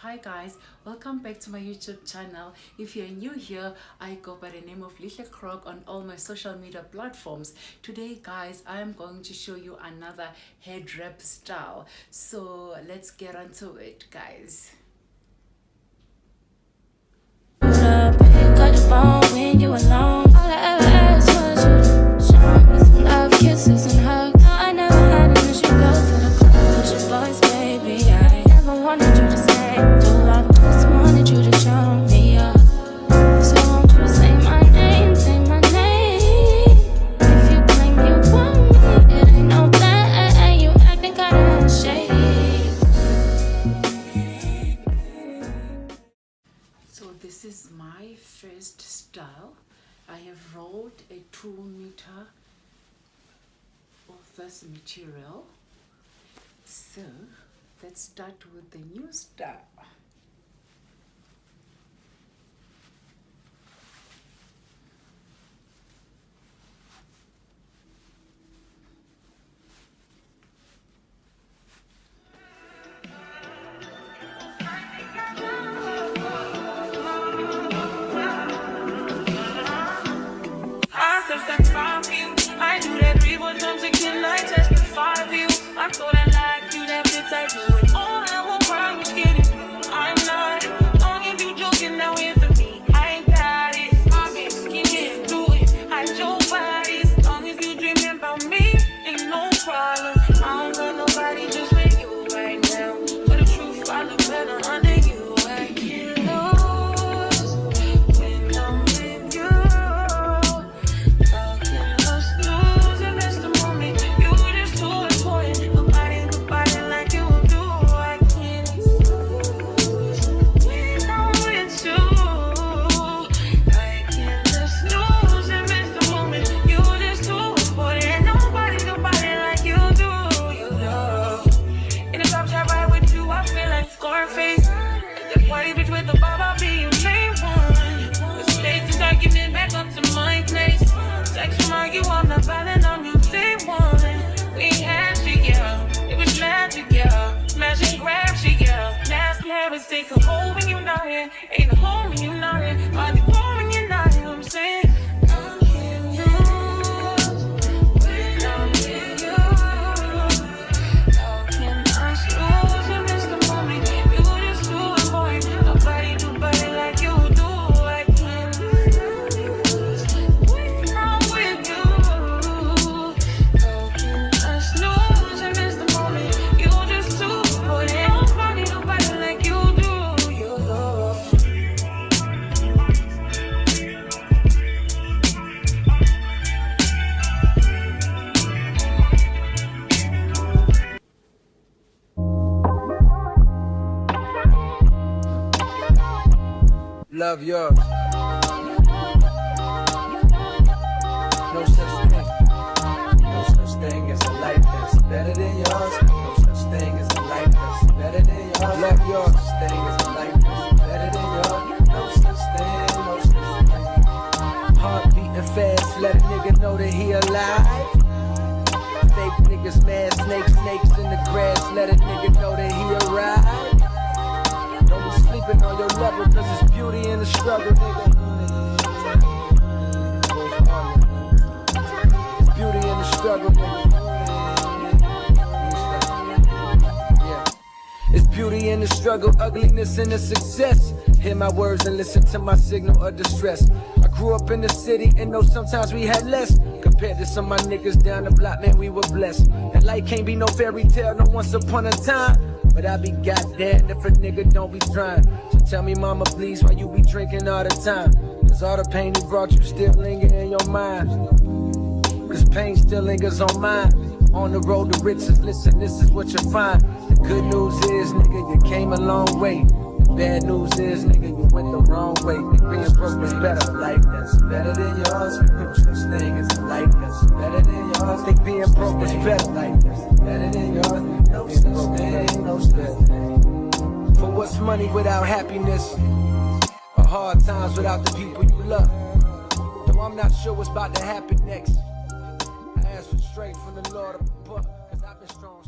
Hi guys, welcome back to my YouTube channel. If you're new here, I go by the name of Little Croc on all my social media platforms. Today guys, I am going to show you another head wrap style. So let's get onto it guys. When you alone, all I ever asked was you to show me some love, kisses and hugs. No, I never had to miss you go to the club with your boys, baby. I never wanted you to stay too long, just wanted you to show me up. So won't you say my name, say my name? If you claim you want me, it ain't no thing. You acting kinda shady. So this is my first style. I have rolled a 2 meter of this material. So let's start with the new style. I do that 3-4 times again, I testify for you. I'm so that like you, that bitch, I do it all. I won't cry, you skinny. I'm not. Long if you joking, now it's for me. I ain't got it. I've been skinny, do it. I your body. As long as you dreaming about me, ain't no problem. I don't got nobody just with you right now. But the truth, I look better under you. I can't lose when I'm with you. Take a hold when you're not here. Ain't a home when you're not here. I'll be home when you're not here. I'm saying I can't lose when I'm with you. How can I lose and miss the moment? You just too important. Nobody like you do. I can't lose when I'm with you. How can I snooze and miss the moment? You just too important. Nobody like you. Love yours. No such thing. No such thing as a life that's better than yours. No such thing as a life that's better than yours. Love yours. No such thing as a life that's better than yours. No such thing. No such thing. Heart beating fast. Let a nigga know that he alive. Fake niggas mad. Snakes in the grass. Let a nigga know that he arrived. Don't be sleeping on your level, cause it's beauty in the struggle, nigga. It's beauty in the struggle, nigga. Yeah. It's beauty in the struggle, ugliness in the success. Hear my words and listen to my signal of distress. I grew up in the city and know sometimes we had less. Compared to some of my niggas down the block, man, we were blessed. And life can't be no fairy tale, no once upon a time. But I be goddamn if a nigga don't be trying. So tell me, mama, please, why you be drinking all the time? Cause all the pain he brought you still linger in your mind. Cause pain still lingers on mine. On the road to riches, listen, this is what you find. The good news is, nigga, you came a long way. The bad news is, nigga, you went the wrong way. Being broke is better. Life that's better than yours. No such thing as a life that's better than yours. Think being broke is better. Life that's better than yours. No such thing, no such thing. For what's money without happiness? Or hard times without the people you love? Though I'm not sure what's about to happen next. I ask for strength from the Lord above, cause I've been strong.